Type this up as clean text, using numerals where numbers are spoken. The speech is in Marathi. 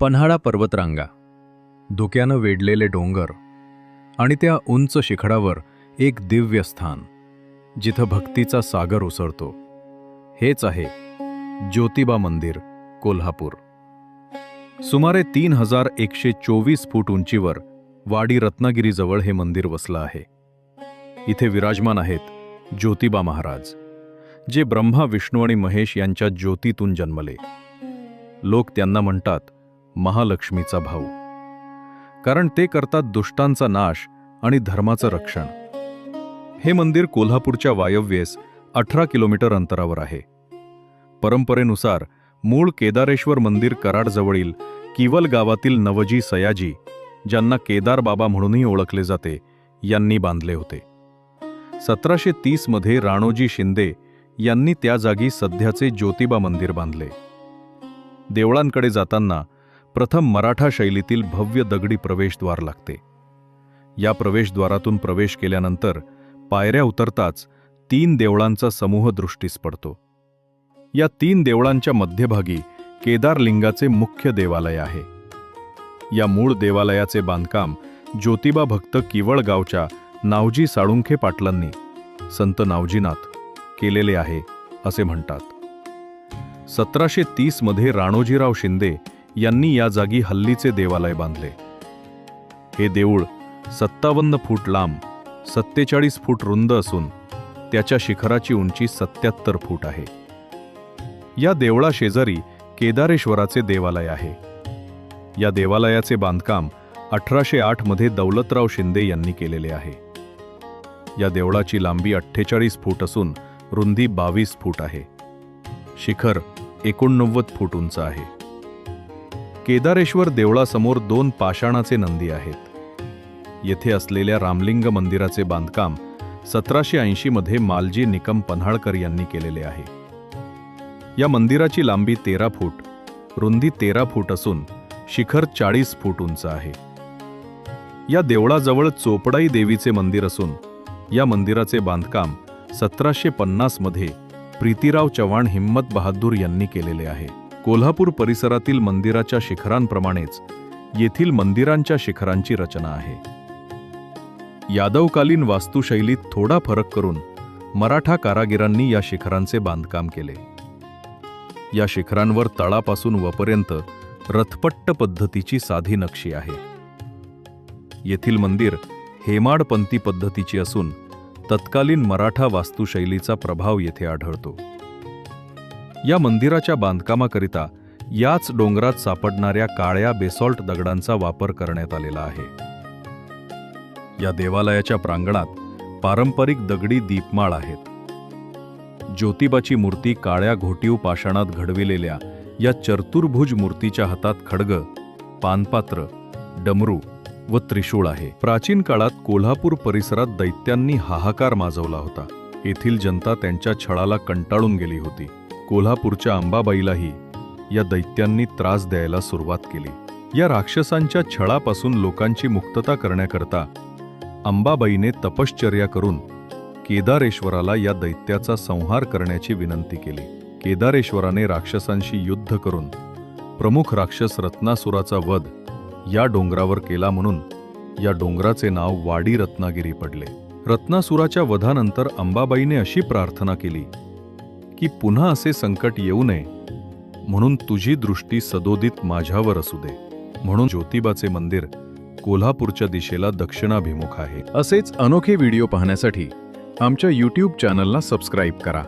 पन्हाळा पर्वतरांगा, धुक्यानं वेढलेले डोंगर आणि त्या उंच शिखरावर एक दिव्य स्थान जिथं भक्तीचा सागर उसळतो. हेच आहे ज्योतिबा मंदिर, कोल्हापूर. सुमारे 3124 फूट उंचीवर वाडी रत्नागिरीजवळ हे मंदिर वसलं आहे. इथे विराजमान आहेत ज्योतिबा महाराज, जे ब्रह्मा, विष्णू आणि महेश यांच्या ज्योतीतून जन्मले. लोक त्यांना म्हणतात महालक्ष्मीचा भाऊ, कारण ते करतात दुष्टांचा नाश आणि धर्माचं रक्षण. हे मंदिर कोल्हापूरच्या वायव्येस 18 किलोमीटर अंतरावर आहे. परंपरेनुसार मूळ केदारेश्वर मंदिर कराडजवळील किवल गावातील नवजी सयाजी, ज्यांना केदार बाबा म्हणूनही ओळखले जाते, यांनी बांधले होते. 1730 मध्ये राणोजी शिंदे यांनी त्या जागी सध्याचे ज्योतिबा मंदिर बांधले. देवळांकडे जाताना प्रथम मराठा शैलीतील भव्य दगडी प्रवेशद्वार लागते. या प्रवेशद्वारातून प्रवेश केल्यानंतर पायऱ्या उतरताच 3 देवळांचा समूह दृष्टीस पडतो. या 3 देवळांच्या मध्यभागी केदारलिंगाचे मुख्य देवालय आहे. या मूळ देवालयाचे बांधकाम ज्योतिबा भक्त किवळ गावच्या नावजी साळुंखे पाटलांनी, संत नावजीनाथ, केलेले आहे असे म्हणतात. 1730 मध्ये राणोजीराव शिंदे यांनी या जागी हल्लीचे देवालय बांधले. हे देऊळ 57 फूट लांब, 47 फूट रुंद असून त्याच्या शिखराची उंची 77 फूट आहे. या देवळा शेजारी केदारेश्वराचे देवालय आहे. या देवालयाचे बांधकाम 1808 मध्ये दौलतराव शिंदे यांनी केलेले आहे. या देवळाची लांबी 48 फूट असून रुंदी 22 फूट आहे. शिखर 89 फूट उंच आहे. केदारेश्वर देवळासमोर 2 पाषाणाचे नंदी आहेत. येथे असलेल्या रामलिंग मंदिराचे बांधकाम 1780 मध्ये मालजी निकम पन्हाळकर यांनी केलेले आहे. या मंदिराची लांबी 13 फूट, रुंदी 13 फूट असून शिखर 40 फूट उंच आहे. या देवळाजवळ चोपडाई देवीचे मंदिर असून या मंदिराचे बांधकाम 1750 मध्ये प्रीतिराव चव्हाण हिम्मत बहादूर यांनी केलेले आहे. कोल्हापूर परिसरातील मंदिराच्या शिखरांप्रमाणेच येथील मंदिरांच्या शिखरांची रचना आहे. यादवकालीन वास्तुशैलीत थोडा फरक करून मराठा कारागिरांनी या शिखरांचे बांधकाम केले. या शिखरांवर तळापासून वपर्यंत रथपट्ट पद्धतीची साधी नक्षी आहे. येथील मंदिर हेमाडपंथी पद्धतीची असून तत्कालीन मराठा वास्तुशैलीचा प्रभाव येथे आढळतो. या मंदिराच्या बांधकामाकरिता याच डोंगरात सापडणाऱ्या काळ्या बेसॉल्ट दगडांचा वापर करण्यात आलेला आहे. या देवालयाच्या प्रांगणात पारंपरिक दगडी दीपमाळ आहेत. ज्योतिबाची मूर्ती काळ्या घोटीव पाषाणात घडविलेल्या या चतुर्भुज मूर्तीच्या हातात खड्ग, पानपात्र, डमरू व त्रिशूळ आहे. प्राचीन काळात कोल्हापूर परिसरात दैत्यांनी हाहाकार माजवला होता. येथील जनता त्यांच्या छळाला कंटाळून गेली होती. कोल्हापूरच्या अंबाबाईलाही या दैत्यांनी त्रास द्यायला सुरुवात केली. या राक्षसांच्या छळापासून लोकांची मुक्तता करण्याकरता अंबाबाईने तपश्चर्या करून केदारेश्वराला या दैत्याचा संहार करण्याची विनंती केली. केदारेश्वराने राक्षसांशी युद्ध करून प्रमुख राक्षस रत्नासुराचा वध या डोंगरावर केला, म्हणून या डोंगराचे नाव वाडी रत्नागिरी पडले. रत्नासुराच्या वधानंतर अंबाबाईने अशी प्रार्थना केली की पुन्हा असे संकट येऊ नये, म्हणून तुझी दृष्टी सदोदित माझ्यावर असू दे. म्हणून ज्योतिबाचे मंदिर कोल्हापूरच्या दिशेला दक्षिणाभिमुख आहे. असेच अनोखे व्हिडिओ पाहण्यासाठी आमच्या YouTube चॅनलला सबस्क्राईब करा.